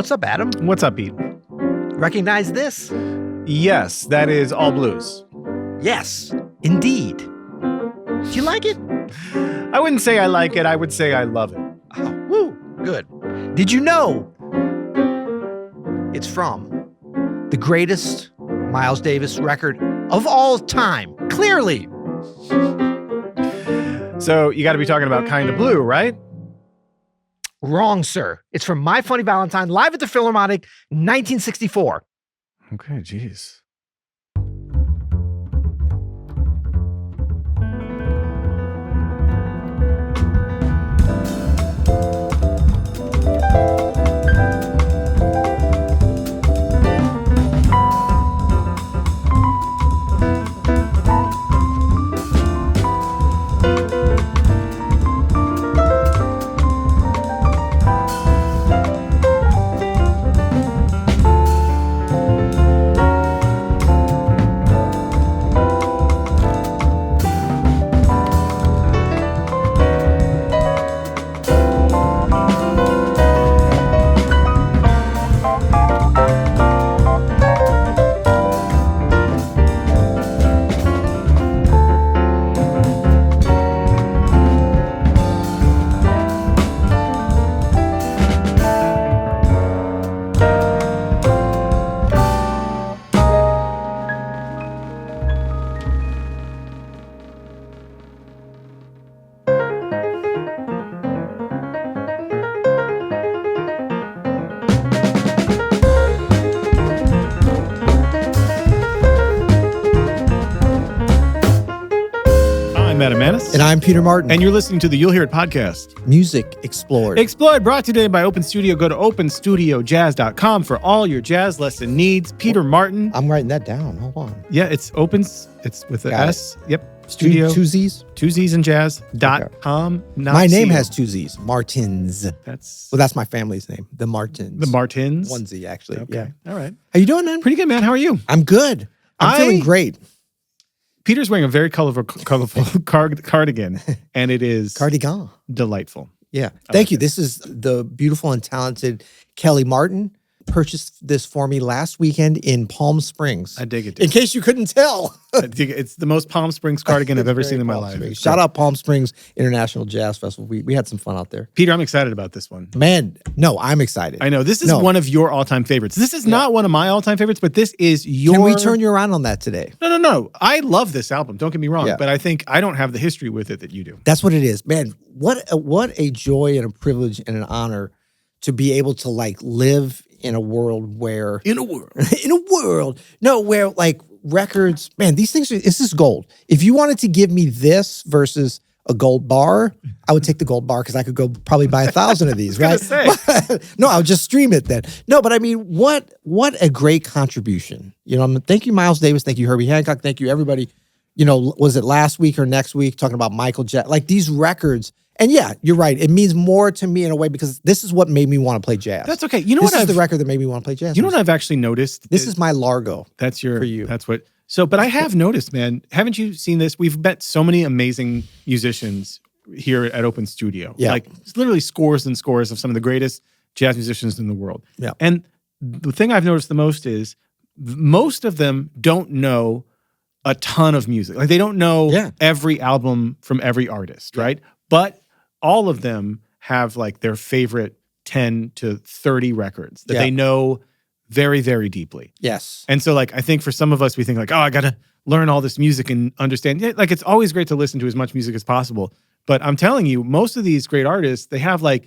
What's up, Adam? What's up, Pete? Recognize this? Yes, that is all blues. Yes, indeed. Do you like it? I wouldn't say I like it. I would say I love it. Oh, woo, good. Did you know it's from the greatest Miles Davis record of all time? Clearly. So you got to be talking about Kind of Blue, right? Wrong, sir. It's from My Funny Valentine, live at the Philharmonic, 1964. Okay, geez. And I'm Peter Martin. And you're listening to the You'll Hear It podcast. Music Explored. Explored, brought today by Open Studio. Go to openstudiojazz.com for all your jazz lesson needs. Peter Martin. I'm writing that down. Hold on. Yeah, it's opens. It's with an S. Yep. Studio. Two Z's? 2 Z's and jazz.com. Okay. My name has 2 Z's. Martins. That's my family's name. The Martins. The Martins? 1 Z, actually. Okay. Yeah. All right. How you doing, man? Pretty good, man. How are you? I'm good. I'm feeling great. Peter's wearing a very colorful cardigan, and it is cardigan delightful. Yeah. Thank you. This is the beautiful and talented Kelly Martin. Purchased this for me last weekend in Palm Springs. I dig it. In case you couldn't tell. I dig it. It's the most Palm Springs cardigan I've ever seen in my life. Shout out Palm Springs International Jazz Festival. We had some fun out there. Peter, I'm excited about this one. Man, no, I'm excited. I know. This is one of your all-time favorites. This is not one of my all-time favorites, but this is your... Can we turn you around on that today? No. I love this album. Don't get me wrong. But I think I don't have the history with it that you do. That's what it is. Man, what a joy and a privilege and an honor to be able to live in a world where records, man, these things this is gold. If you wanted to give me this versus a gold bar, I would take the gold bar because I could go probably buy 1,000 of these, right? No, I'll just stream it then. No, but I mean, what a great contribution. Thank you, Miles Davis. Thank you, Herbie Hancock. Thank you, everybody. Was it last week or next week talking about Michael Jackson? These records. And yeah, you're right. It means more to me in a way because this is what made me want to play jazz. That's okay. This is the record that made me want to play jazz. You know what I've actually noticed? This is my Largo. That's for you. That's what. So, but I have noticed, man. Haven't you seen this? We've met so many amazing musicians here at Open Studio. Yeah. It's literally scores and scores of some of the greatest jazz musicians in the world. Yeah. And the thing I've noticed the most is most of them don't know a ton of music. They don't know every album from every artist, right? But all of them have their favorite 10 to 30 records that they know very, very deeply. Yes. And so I think for some of us, we think I got to learn all this music and understand. Yeah, it's always great to listen to as much music as possible. But I'm telling you, most of these great artists, they have a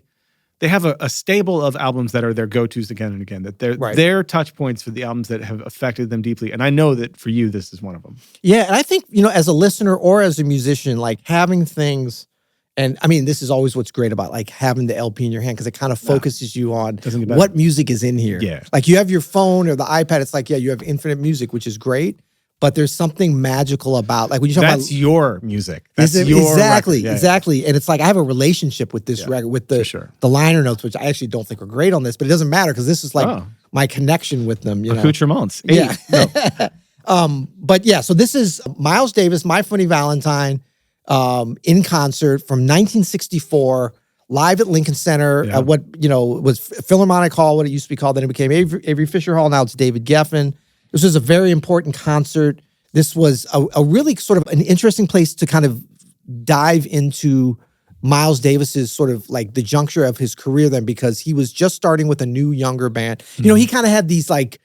stable of albums that are their go-tos again and again, that they're their touch points for the albums that have affected them deeply. And I know that for you, this is one of them. Yeah. And I think, as a listener or as a musician, having things. And I mean, this is always what's great about having the LP in your hand because it kind of focuses you on what music is in here. Yeah. You have your phone or the iPad, it's you have infinite music, which is great, but there's something magical about when you talk that's your music. That's your exactly, record. exactly. And it's I have a relationship with this record, with the liner notes, which I actually don't think are great on this, but it doesn't matter because this is my connection with them. Accoutrements. Yeah. But yeah, so this is Miles Davis, My Funny Valentine. In concert from 1964, live at Lincoln Center, Yeah. what, was Philharmonic Hall, what it used to be called. Then it became Avery Fisher Hall. Now it's David Geffen. This was a very important concert. This was a really sort of an interesting place to kind of dive into Miles Davis's sort of like the juncture of his career then, because he was just starting with a new younger band. He kind of had these like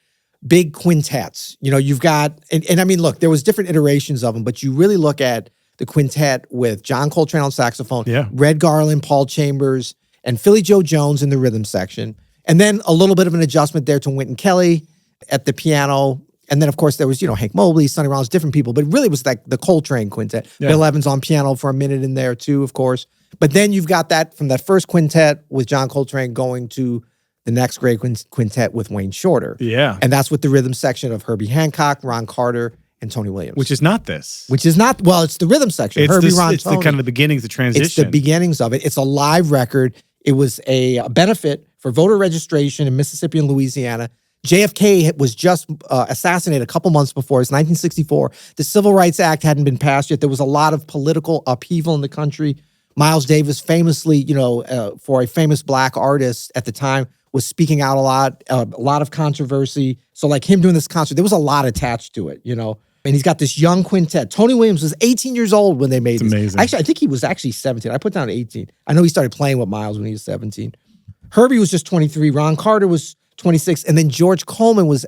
big quintets. You've got, and I mean, look, there was different iterations of them, but you really look at the quintet with John Coltrane on saxophone, Red Garland, Paul Chambers, and Philly Joe Jones in the rhythm section. And then a little bit of an adjustment there to Wynton Kelly at the piano. And then, of course, there was, Hank Mobley, Sonny Rollins, different people, but it really was like the Coltrane quintet. Bill Evans on piano for a minute in there too, of course. But then you've got that from that first quintet with John Coltrane going to the next great quintet with Wayne Shorter. Yeah. And that's with the rhythm section of Herbie Hancock, Ron Carter, and Tony Williams. Which is not this. It's the rhythm section. It's Herbie, Ron, it's Tony. the kind of the beginnings, the transition. It's the beginnings of it. It's a live record. It was a benefit for voter registration in Mississippi and Louisiana. JFK was just assassinated a couple months before. It's 1964. The Civil Rights Act hadn't been passed yet. There was a lot of political upheaval in the country. Miles Davis famously, for a famous black artist at the time, was speaking out a lot of controversy. So like him doing this concert, there was a lot attached to it, And he's got this young quintet. Tony Williams was 18 years old when they made this. Amazing. Actually, I think he was actually 17. I put down 18. I know he started playing with Miles when he was 17. Herbie was just 23. Ron Carter was 26. And then George Coleman was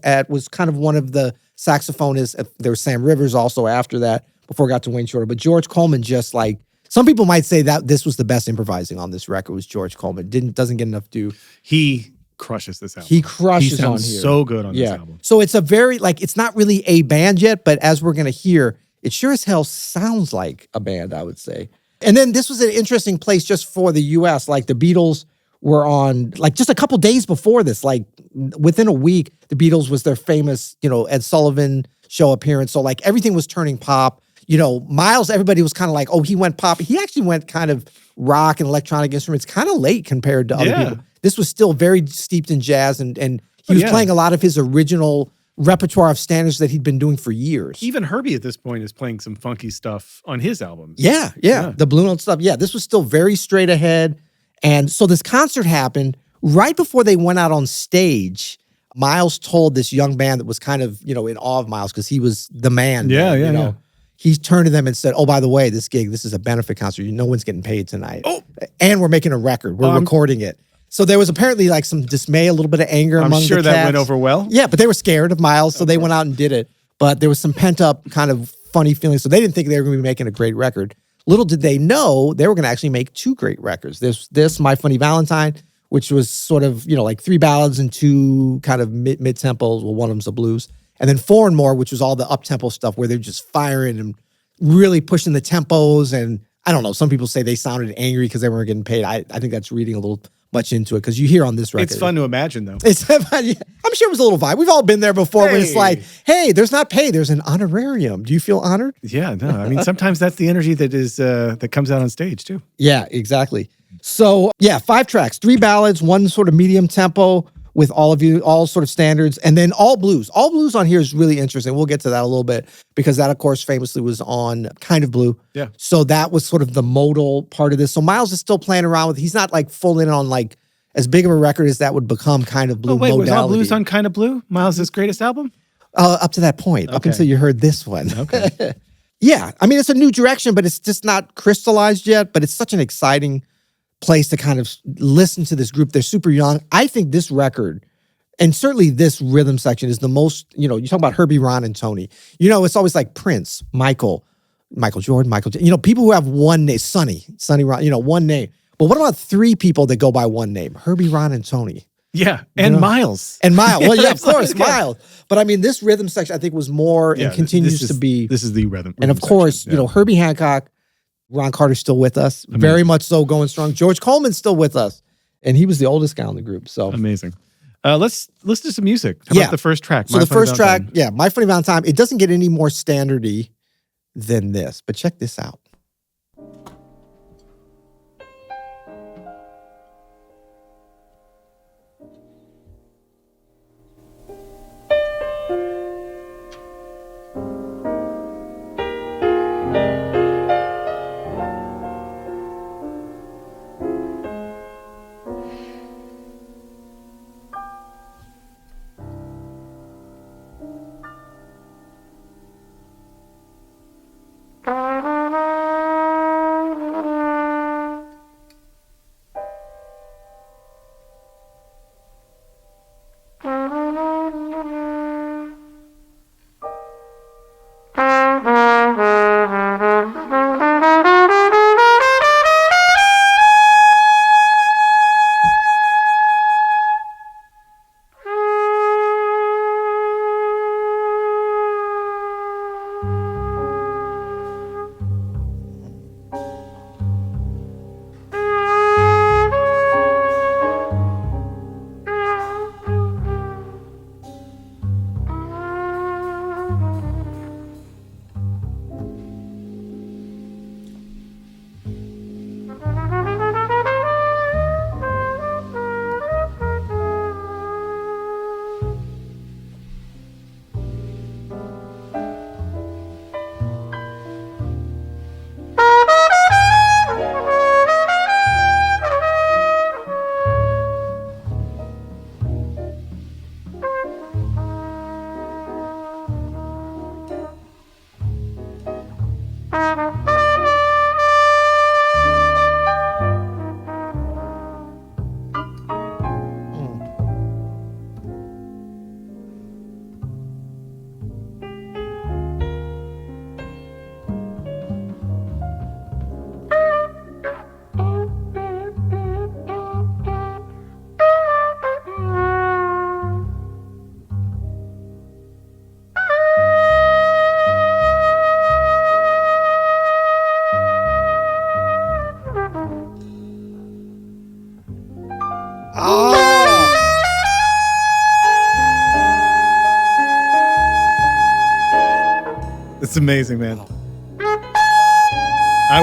kind of one of the saxophonists. There was Sam Rivers also after that, before it got to Wayne Shorter. But George Coleman just like, some people might say that this was the best improvising on this record was George Coleman. Doesn't get enough due. He crushes this album. He crushes he on sounds here. so good on this album. So it's a very, it's not really a band yet, but as we're going to hear, it sure as hell sounds like a band, I would say. And then this was an interesting place just for the U.S. Like the Beatles were on, like just a couple days before this, like within a week, the Beatles was their famous, Ed Sullivan show appearance. So like everything was turning pop. Miles, everybody was kind of like, oh, he went pop. He actually went kind of rock and electronic instruments kind of late compared to other people. This was still very steeped in jazz, and he was playing a lot of his original repertoire of standards that he'd been doing for years. Even Herbie at this point is playing some funky stuff on his albums. Yeah. The Blue Note stuff. Yeah, this was still very straight ahead. And so this concert happened right before they went out on stage. Miles told this young band that was kind of, in awe of Miles because he was the man. Yeah. He turned to them and said, oh, by the way, this is a benefit concert. No one's getting paid tonight. Oh. And we're making a record. We're recording it. So there was apparently like some dismay, a little bit of anger among the cats. I'm sure that went over well. Yeah, but they were scared of Miles, so they went out and did it. But there was some pent-up kind of funny feelings. So they didn't think they were going to be making a great record. Little did they know they were going to actually make two great records. This My Funny Valentine, which was sort of, like 3 ballads and 2 kind of mid-tempos. Well, one of them's a blues. And then 4 and More, which was all the up-tempo stuff where they're just firing and really pushing the tempos. And I don't know, some people say they sounded angry because they weren't getting paid. I think that's reading a little much into it because you hear on this record. It's fun to imagine, though. I'm sure it was a little vibe. We've all been there before when it's like, hey, there's not pay, there's an honorarium. Do you feel honored? Yeah, no. I mean, sometimes that's the energy that is that comes out on stage, too. Yeah, exactly. So, 5 tracks, 3 ballads, 1 sort of medium tempo with all sort of standards, and then all blues. All blues on here is really interesting. We'll get to that a little bit because that, of course, famously was on Kind of Blue. Yeah. So that was sort of the modal part of this. So Miles is still playing around with, he's not like full in on like as big of a record as that would become Kind of Blue modality. Was all blues on Kind of Blue? Miles' greatest album? Up to that point, up until you heard this one. Okay. Yeah, I mean, it's a new direction, but it's just not crystallized yet, but it's such an exciting place to kind of listen to this group. They're super young. I think this record, and certainly this rhythm section, is the most, you talk about Herbie, Ron, and Tony. It's always like Prince, Michael Jordan, people who have one name, Sonny, Ron, one name. But what about 3 people that go by one name? Herbie, Ron, and Tony. Yeah, and Miles. And Miles. Well, yeah, of course, Miles. But I mean, this rhythm section, I think, was more and continues to be. This is the rhythm and of course, section, Herbie Hancock, Ron Carter's still with us. Amazing. Very much so, going strong. George Coleman's still with us. And he was the oldest guy in the group. So amazing. Let's listen to some music. How about the first track? So the first track, My Funny Valentine. It doesn't get any more standardy than this, but check this out. Oh. It's amazing, man. I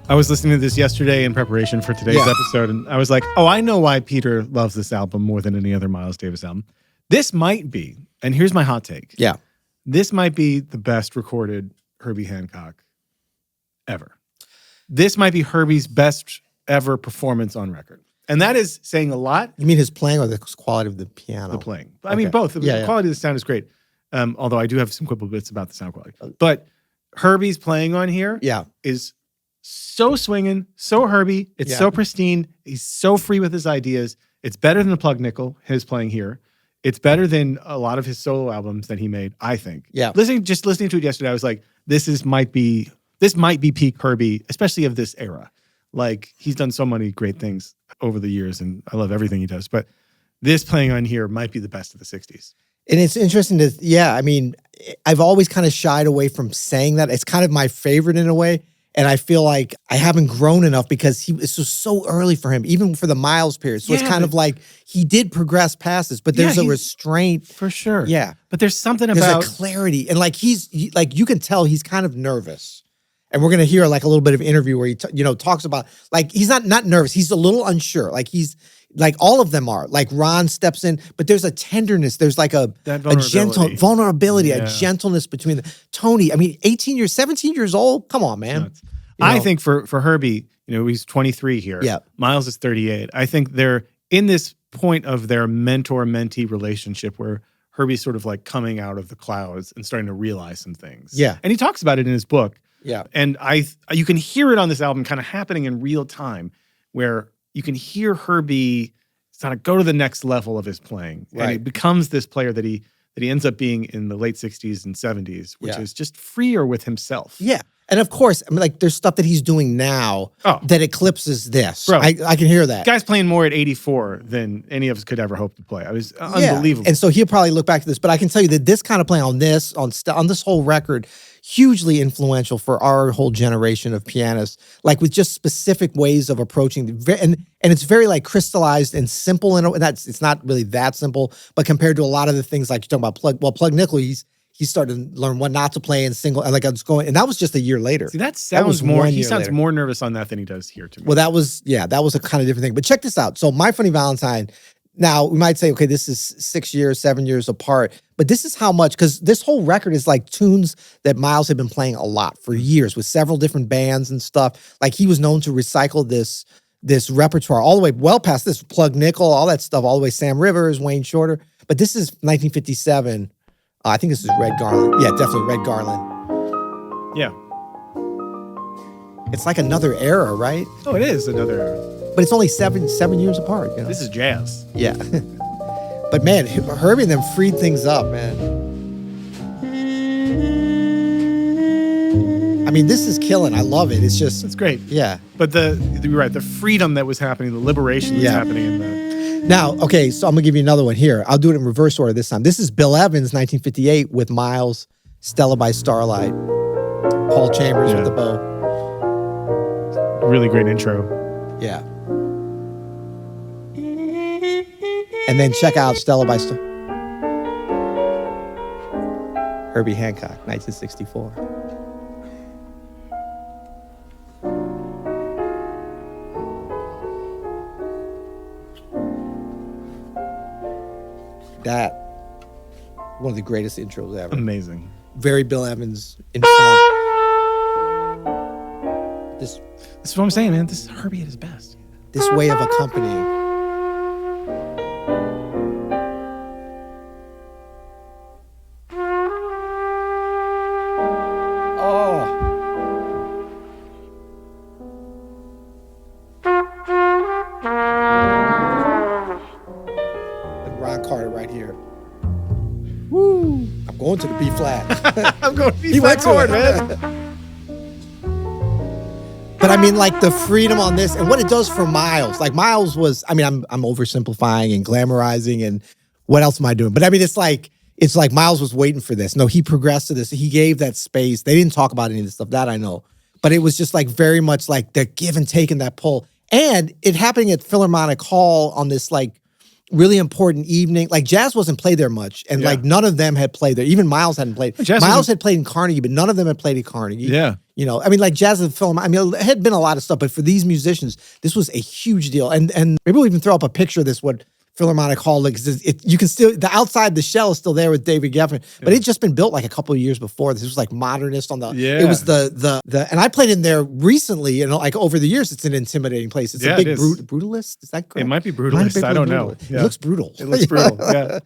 was listening to this yesterday in preparation for today's episode, and I was like, oh, I know why Peter loves this album more than any other Miles Davis album. This might be, and here's my hot take. Yeah. This might be the best recorded Herbie Hancock ever. This might be Herbie's best ever performance on record. And that is saying a lot. You mean his playing or the quality of the piano? The playing. I mean, both. The quality of the sound is great. Although I do have some quibble bits about the sound quality. But Herbie's playing on here is so swinging, so Herbie. It's so pristine. He's so free with his ideas. It's better than the Plug Nickel, his playing here. It's better than a lot of his solo albums that he made, I think. Yeah. Listening to it yesterday, I was like, this might be peak Herbie, especially of this era. Like, he's done so many great things over the years, and I love everything he does. But this playing on here might be the best of the 60s. And it's interesting I mean, I've always kind of shied away from saying that. It's kind of my favorite in a way. And I feel like I haven't grown enough because it's just so early for him, even for the Miles period. So it's kind of like he did progress past this, but there's a restraint. For sure. Yeah. But there's something there's about a clarity. And like you can tell he's kind of nervous. And we're going to hear like a little bit of interview where he talks about, like, he's not nervous. He's a little unsure. Like he's like all of them are. Like Ron steps in, but there's a tenderness. There's like a gentle vulnerability, a gentleness between Tony. I mean, 17 years old. Come on, man. I think for Herbie, he's 23 here. Yeah. Miles is 38. I think they're in this point of their mentor-mentee relationship where Herbie's sort of like coming out of the clouds and starting to realize some things. Yeah. And he talks about it in his book. Yeah. And you can hear it on this album kind of happening in real time where you can hear Herbie sort of go to the next level of his playing. Right. And he becomes this player that he ends up being in the late 60s and 70s, which is just freer with himself. Yeah. And of course, I mean, like, there's stuff that he's doing now that eclipses this. Bro, I can hear that. Guy's playing more at 84 than any of us could ever hope to play. It was unbelievable. And so he'll probably look back to this, but I can tell you that this kind of playing on this whole record, hugely influential for our whole generation of pianists, like with just specific ways of approaching and it's very like crystallized and simple. And it's not really that simple, but compared to a lot of the things like you're talking about Plug Nickel, he started to learn what not to play in single, and like I was going, and that was just a year later. See, that sounds more. He sounds more nervous on that than he does here to me. Well, that was a kind of different thing. But check this out. So, My Funny Valentine. Now we might say, okay, this is 7 years apart, but this is how much, because this whole record is like tunes that Miles had been playing a lot for years with several different bands and stuff. Like he was known to recycle this repertoire all the way well past this Plug Nickel, all that stuff, all the way Sam Rivers, Wayne Shorter. But this is 1957. I think this is Red Garland. Yeah, definitely Red Garland. Yeah. It's like another era, right? Oh, it is another era. But it's only seven years apart. This is jazz. Yeah. But man, Herbie and them freed things up, man. I mean, this is killing. I love it. It's great. Yeah. But you're right, the freedom that was happening, the liberation that's happening in the... Now, okay, so I'm going to give you another one here. I'll do it in reverse order this time. This is Bill Evans, 1958, with Miles, Stella by Starlight, Paul Chambers with the bow. Really great intro. Yeah. And then check out Stella by Herbie Hancock, 1964. That one of the greatest intros ever. Amazing. Very Bill Evans informed. This is what I'm saying, man. This is Herbie at his best. This way of accompanying. Going to the B flat. I'm going to B flat chord, man. But I mean, like the freedom on this and what it does for Miles. Like Miles was, I mean, I'm oversimplifying and glamorizing and what else am I doing? But I mean, it's like Miles was waiting for this. No, he progressed to this. He gave that space. They didn't talk about any of this stuff, that I know. But it was just like very much like the give and take and that pull. And it happening at Philharmonic Hall on this like really important evening. Like jazz wasn't played there much. And like none of them had played there. Even Miles hadn't played. Miles had played in Carnegie, but none of them had played at Carnegie. Yeah. You know, I mean, like jazz at Philharmonic, I mean, it had been a lot of stuff, but for these musicians, this was a huge deal. And maybe we'll even throw up a picture of this, what Philharmonic Hall looks. You can still, the outside, the shell is still there with David Geffen, but it'd just been built like a couple of years before. This was like modernist on the, it was the, and I played in there recently, and like over the years, it's an intimidating place. It's a big brutalist. Is that correct? It might be brutalist. I don't know. Yeah. It looks brutal. It looks brutal. Yeah.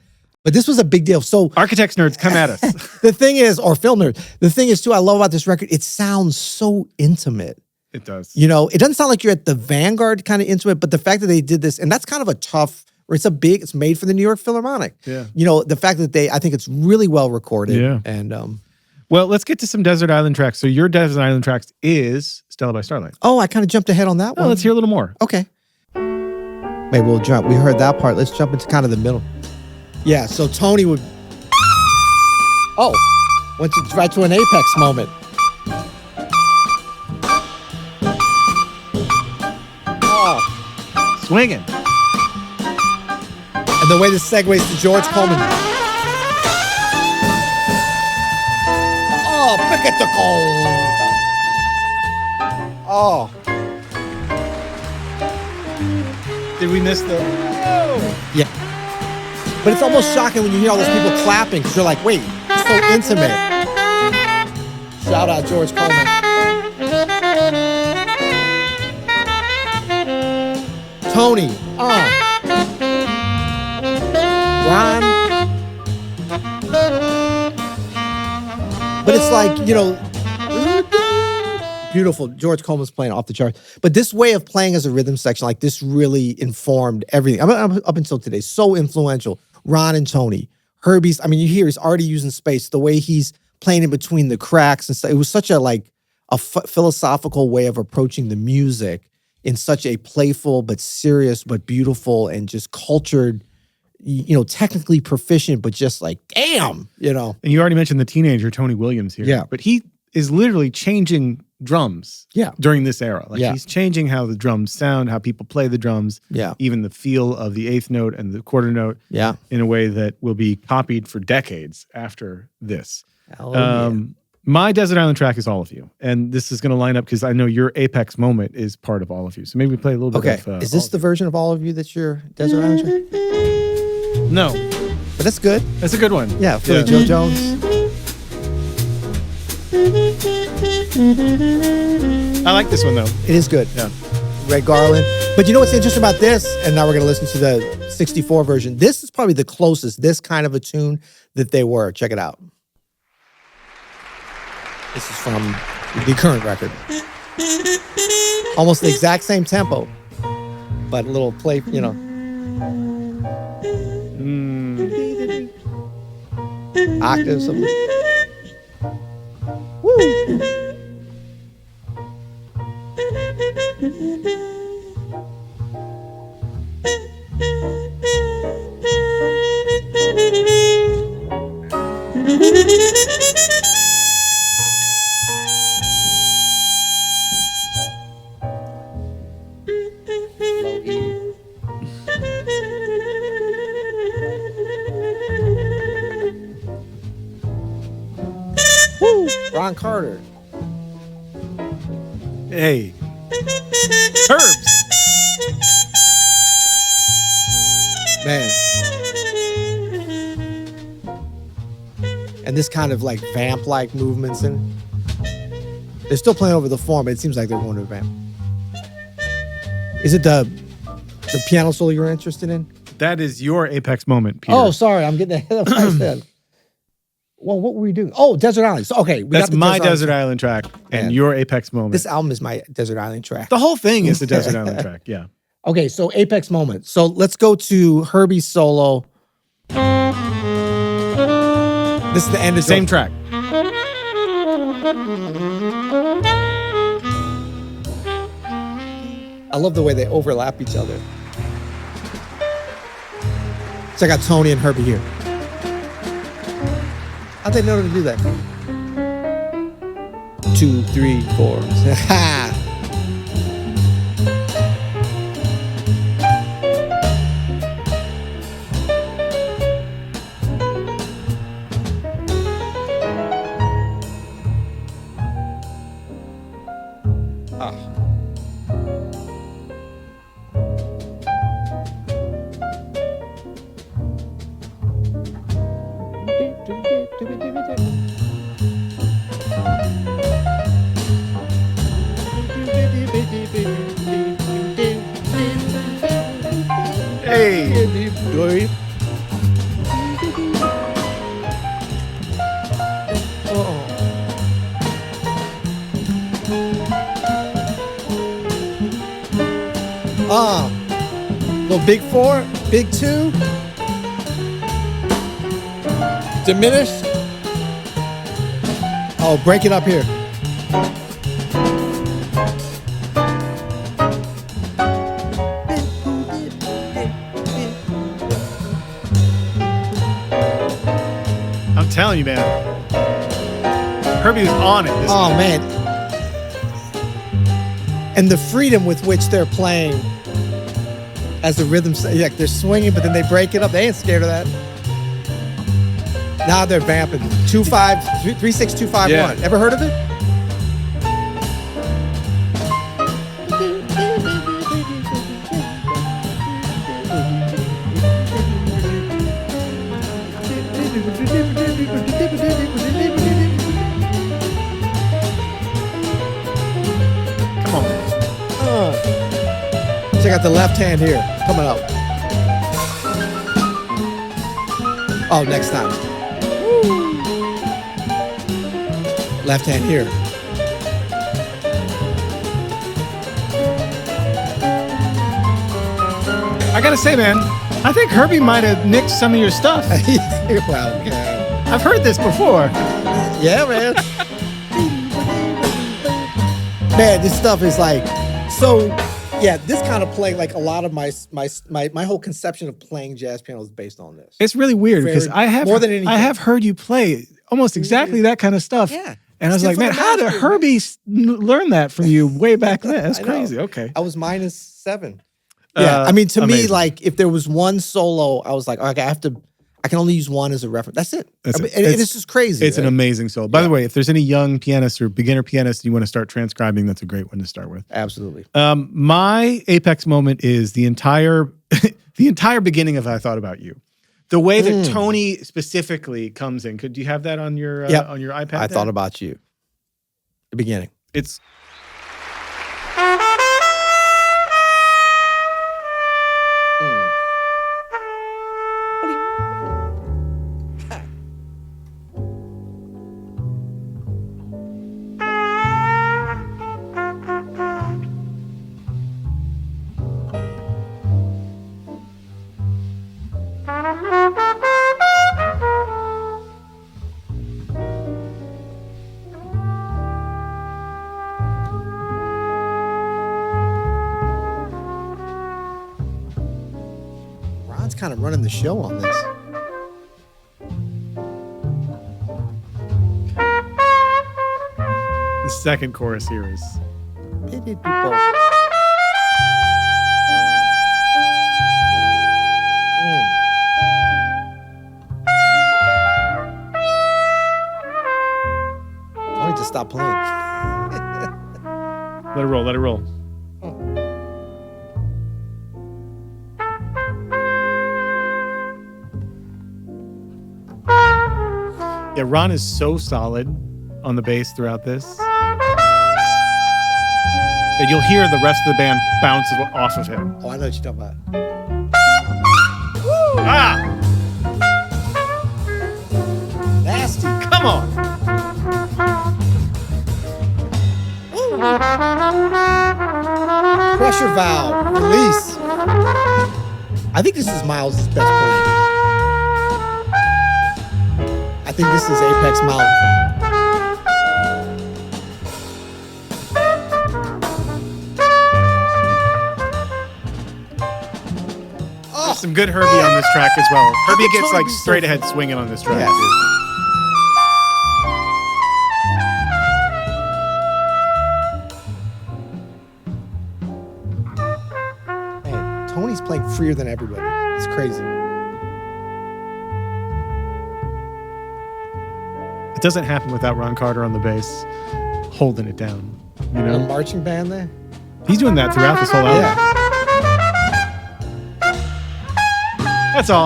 But this was a big deal. So architects nerds, come at us. The thing is, or film nerds, the thing is too, I love about this record, it sounds so intimate. It does. You know, it doesn't sound like you're at the vanguard kind of intimate, but the fact that they did this, and that's kind of a tough, it's made for the New York Philharmonic. Yeah. You know, the fact that I think it's really well recorded. Yeah. And well, let's get to some Desert Island tracks. So your Desert Island tracks is Stella by Starlight. Oh, I kind of jumped ahead on that one. Let's hear a little more. Okay. Maybe we'll jump. We heard that part. Let's jump into kind of the middle. Yeah, so Tony would... Oh, went right to an apex moment. Oh. Swinging. And the way this segues to George Coleman. Oh, pick at the goal. Oh. Did we miss the... Yeah. But it's almost shocking when you hear all those people clapping because you're like, wait, it's so intimate. Shout out George Coleman. Tony. Ron. But it's like, you know, beautiful. George Coleman's playing off the charts. But this way of playing as a rhythm section, like this really informed everything. I'm up until today, so influential. Ron and Tony. Herbie's, I mean, you hear he's already using space. The way he's playing in between the cracks and stuff. It was such a philosophical way of approaching the music in such a playful but serious but beautiful and just cultured, you know, technically proficient, but just like, damn, you know. And you already mentioned the teenager, Tony Williams here. Yeah. But he is literally changing drums during this era. Like he's changing how the drums sound, how people play the drums, even the feel of the eighth note and the quarter note in a way that will be copied for decades after this. My Desert Island track is All of You. And this is going to line up because I know your apex moment is part of All of You. So maybe we play a little bit of... is this the version of All of You that's your Desert Island track? No. But that's good. That's a good one. Yeah, Philly Joe Jones. I like this one, though. It is good. Yeah. Red Garland. But you know what's interesting about this? And now we're going to listen to the 64 version. This is probably the closest, this kind of a tune that they were. Check it out. This is from the current record. Almost the exact same tempo, but a little play, you know. Octaves. Woo! Woo! Ron Carter. Hey. Herbs. Man. And this kind of like vamp-like movements, and they're still playing over the form, but it seems like they're going to vamp. Is it the piano solo you're interested in? That is your apex moment, Peter. Oh, sorry, I'm getting ahead of myself. Well, what were we doing? Oh, Desert Island. So, okay, that's my Desert Island track and your apex moment. This album is my Desert Island track. The whole thing is the Desert Island track, yeah. Okay, so apex moment. So let's go to Herbie's solo. This is the end of same track. I love the way they overlap each other. So I got Tony and Herbie here. How'd they know to do that? 2, 3, 4. Louis. Little big 4, big 2. Diminished. Oh, break it up here. I'm telling you, man. Herbie was on it. Oh, man. And the freedom with which they're playing as the rhythm, like they're swinging, but then they break it up. They ain't scared of that. Now they're vamping. 2-5, 3-6-2-5-1. Yeah. Ever heard of it? Come on. Check out the left hand here. Coming up. Oh, next time. Left hand here. I gotta say, man, I think Herbie might have nicked some of your stuff. Well, yeah. I've heard this before. Yeah, man. Man, this stuff is like so. Yeah, this kind of playing, like a lot of my whole conception of playing jazz piano is based on this. It's really weird because Very- I have more than anything. I have heard you play almost exactly that kind of stuff. Yeah. And I was like, man, how did Herbie learn that from you way back then? That's I know. crazy. Okay. I was -7. Yeah, I mean, to me, amazing. like if there was one solo, I was like, okay, I can only use one as a reference. That's it. That's I mean, it. and It's- it's just crazy. It's an right? amazing solo. By the way, if there's any young pianists or beginner pianists you want to start transcribing, that's a great one to start with. Absolutely. My apex moment is the entire the entire beginning of I Thought About You. The way that Tony specifically comes in. Could you have that on your Yep. on your iPad? I there? thought about you. The beginning. It's Ron's kind of running the show on this. the second chorus here is People. Tony just stop playing. let it roll, let it roll. Yeah, Ron is so solid on the bass throughout this. And you'll hear the rest of the band bounce off of him. Oh, I know what you're talking about. Ah! Nasty. Come on! Pressure valve. Release. I think this is Miles' best playing. I think this is Apex Miles. There's some good Herbie on this track as well. Herbie could gets Tony like be so straight ahead swinging on this track. Yes. Too. Man, Tony's playing freer than everybody. It's crazy. It doesn't happen without Ron Carter on the bass holding it down. You A know, marching band there? he's doing that throughout this whole album. Yeah.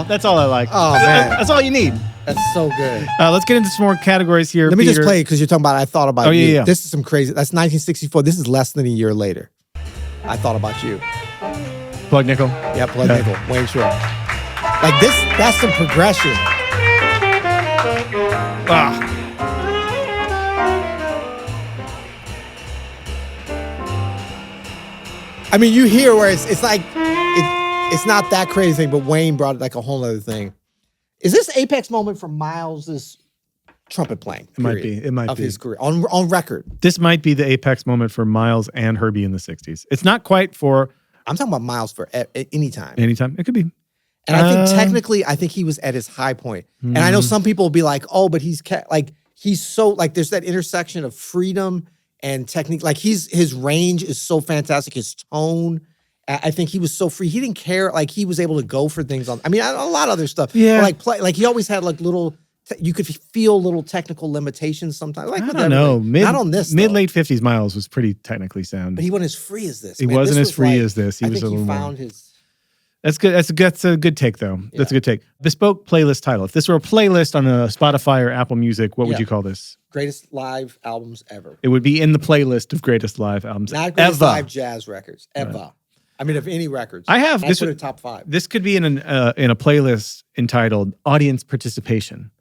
That's all I like. Oh, man. That's all you need. That's so good. Let's get into some more categories here. Let me Peter. just play it because you're talking about I Thought About Oh, You. yeah. This is some crazy. That's 1964. This is less than a year later. I Thought About You. Plug nickel. Yeah, play Okay. nickel. Wayne Shore. Like this, that's some progression. Ah. I mean, you hear where it's like it's not that crazy thing, but Wayne brought it like a whole other thing. Is this apex moment for Miles's trumpet playing? It might be. It might of be his career on record. This might be the apex moment for Miles and Herbie in the '60s. It's not quite for. I'm talking about Miles for any time. Anytime. It could be. And I think technically, I think he was at his high point. And I know some people will be like, "Oh, but he's so like there's that intersection of freedom and technique. Like his range is so fantastic. His tone." I think he was so free. He didn't care. Like he was able to go for things a lot of other stuff. Yeah. Like he always had like little. You could feel little technical limitations sometimes. Like I don't know. Not on this. Mid-late 50s Miles was pretty technically sound. But he wasn't as free as this. He man. wasn't This as free like, as this. He I was think a little he more. found his. That's good. That's a good take though. That's a good take. Bespoke playlist title. If this were a playlist on a Spotify or Apple Music, what would you call this? Greatest live albums ever. It would be in the playlist of greatest live albums Not greatest ever. live jazz records ever. Right. I mean, of any records. I have this. Put a top 5. This could be in a playlist entitled "Audience Participation"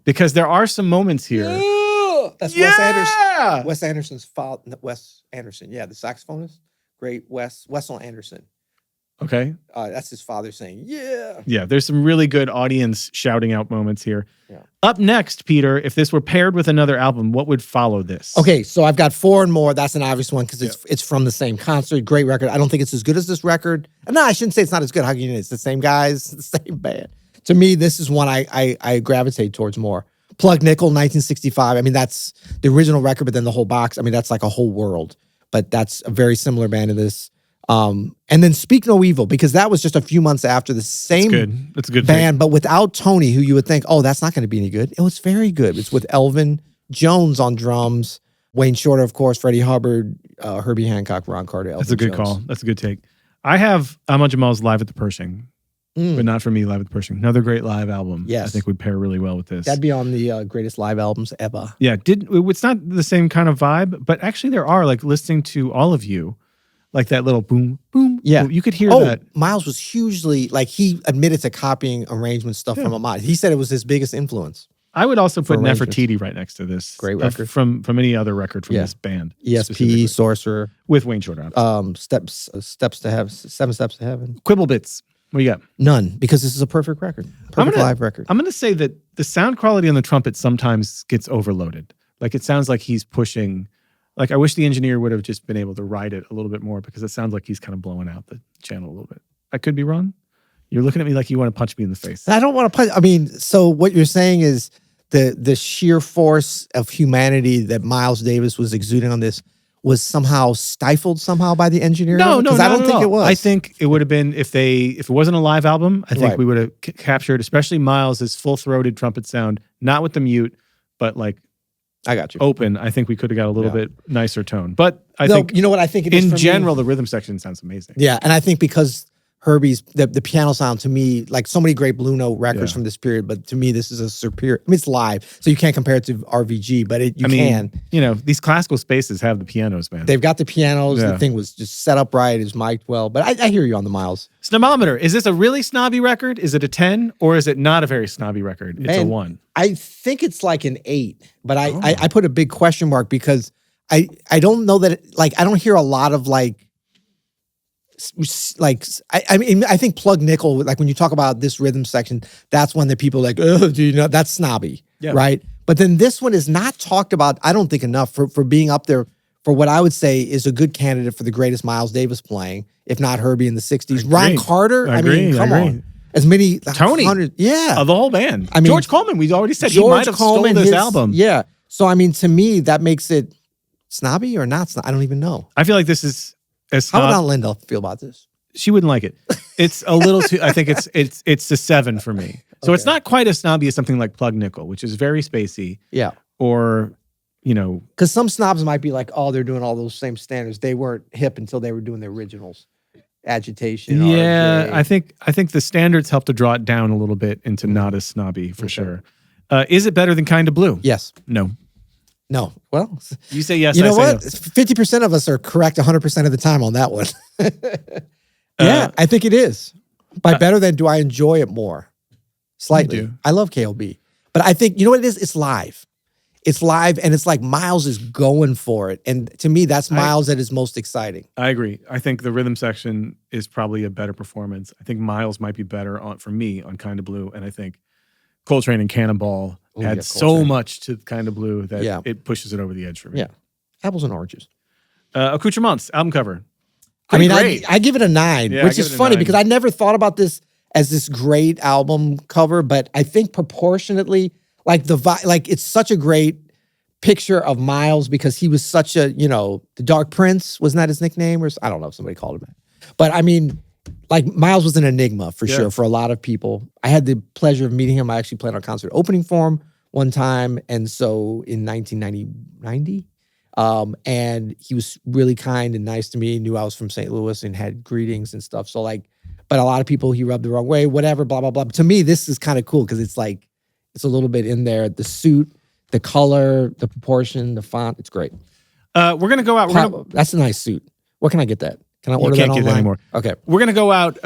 because there are some moments here. Yeah! That's Wes Anderson. Wes Anderson's father. Wes Anderson. Yeah, the saxophonist. Great Wessel Anderson. Okay. That's his father saying, "Yeah." Yeah, there's some really good audience shouting out moments here. Yeah. Up next, Peter, if this were paired with another album, what would follow this? Okay, so I've got 4 and more. That's an obvious one because it's from the same concert. Great record. I don't think it's as good as this record. No, I shouldn't say it's not as good. How can you? It's the same guys, the same band. To me, this is one I gravitate towards more. Plug Nickel, 1965. I mean, that's the original record, but then the whole box. I mean, that's like a whole world. But that's a very similar band to this. And then Speak No Evil, because that was just a few months after the same That's a good band, but without Tony, who you would think, oh, that's not going to be any good. It was very good. It's with Elvin Jones on drums, Wayne Shorter, of course, Freddie Hubbard, Herbie Hancock, Ron Carter, Elvin That's a good Jones. call. That's a good take. I have Ahmad Jamal's Live at the Pershing, but not for me, Live at the Pershing. Another great live album. Yes. I think would pair really well with this. That'd be on the greatest live albums ever. Yeah, it's not the same kind of vibe, but actually there are, like listening to All of You, like that little boom, boom. Yeah. Boom. You could hear that. Miles was hugely, like he admitted to copying arrangement stuff from Ahmad. He said it was his biggest influence. I would also put arrangements. Nefertiti right next to this. Great record. From any other record from this band. ESP, Sorcerer. With Wayne Shorter. Steps to Heaven, 7 Steps to Heaven. Quibble Bits. What do you got? None, because this is a perfect record. Perfect live record. I'm going to say that the sound quality on the trumpet sometimes gets overloaded. Like it sounds like he's pushing. Like I wish the engineer would have just been able to ride it a little bit more because it sounds like he's kind of blowing out the channel a little bit. I could be wrong. You're looking at me like you want to punch me in the face. I don't want to punch. I mean, so what you're saying is the sheer force of humanity that Miles Davis was exuding on this was somehow stifled somehow by the engineer? No, because I don't think it was. I think it would have been if it wasn't a live album. I think we would have captured, especially Miles's full-throated trumpet sound, not with the mute, but like I got you. Open. I think we could have got a little bit nicer tone. But I Though, think you know what I think it is in for general, me? the rhythm section sounds amazing. Yeah, and I think because Herbie's the piano sound to me, like so many great Blue Note records from this period, but to me this is a superior. I mean, it's live, so you can't compare it to RVG, but you can. You know, these classical spaces have the pianos, man. They've got the pianos. The thing was just set up right. It's mic'd well. But I hear you on the Miles. Snob-o-meter. Is this a really snobby record? Is it a 10 or is it not a very snobby record? It's a 1. I think it's like an 8, but I put a big question mark because I don't know that I don't hear a lot of I mean I think Plug Nickel, like when you talk about this rhythm section, that's when the people are like, oh, do you know, that's snobby, right? But then this one is not talked about, I don't think, enough for being up there for what I would say is a good candidate for the greatest Miles Davis playing, if not Herbie in the 60s. Ron Carter, I mean, come on. As many Tony, of the whole band. I mean, George Coleman, we already said he might have stolen this album. Yeah. So I mean, to me, that makes it snobby or not snobby. I don't even know. I feel like this is how would Aunt Linda feel about this? She wouldn't like it. It's a little too. I think it's a 7 for me. So it's not quite as snobby as something like Plug Nickel, which is very spacey. Yeah. Or, you know, because some snobs might be like, oh, they're doing all those same standards. They weren't hip until they were doing the originals. Agitation. Yeah, RJ. I think the standards help to draw it down a little bit into not as snobby for sure. Is it better than Kind of Blue? Yes. No. No. Well, you say yes. You know I what? say no. 50% of us are correct 100% of the time on that one. Yeah, I think it is. By better than, do I enjoy it more? Slightly. do. I love KLB. But I think, you know what it is? It's live. It's live, and it's like Miles is going for it. And to me, that's Miles that is most exciting. I agree. I think the rhythm section is probably a better performance. I think Miles might be better for me on Kind of Blue. And I think Coltrane and Cannonball had so much to Kind of Blue that it pushes it over the edge for me. Yeah. Apples and oranges. Accoutrements, album cover. I give it a 9, which is funny 9. because I never thought about this as this great album cover, but I think proportionately, like it's such a great picture of Miles because he was such a, the Dark Prince, wasn't that his nickname? Or I don't know if somebody called him that. But I mean, like Miles was an enigma for sure for a lot of people. I had the pleasure of meeting him. I actually played on concert opening for him one time. And so in 1990, and he was really kind and nice to me. He knew I was from St. Louis and had greetings and stuff. So but a lot of people he rubbed the wrong way, whatever, blah, blah, blah. But to me, this is kind of cool because it's like, it's a little bit in there. The suit, the color, the proportion, the font, it's great. We're going to go out. That's a nice suit. Where can I get that? Can I order that online? You can't get it anymore. Okay. We're going to go out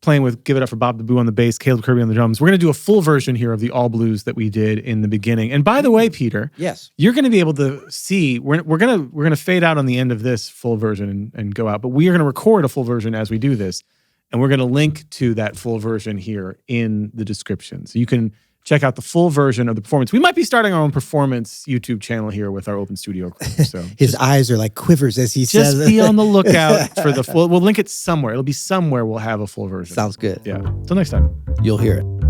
playing with Give It Up for Bob the Boo on the bass, Caleb Kirby on the drums. We're going to do a full version here of the All Blues that we did in the beginning. And by the way, Peter, yes, you're going to be able to see, we're going to fade out on the end of this full version and go out, but we are going to record a full version as we do this. And we're going to link to that full version here in the description. So you can check out the full version of the performance. We might be starting our own performance YouTube channel here with our open studio crew. So his eyes are like quivers as he says. Just be on the lookout for the full. We'll link it somewhere. It'll be somewhere we'll have a full version. Sounds good. Yeah. Till next time. You'll hear it.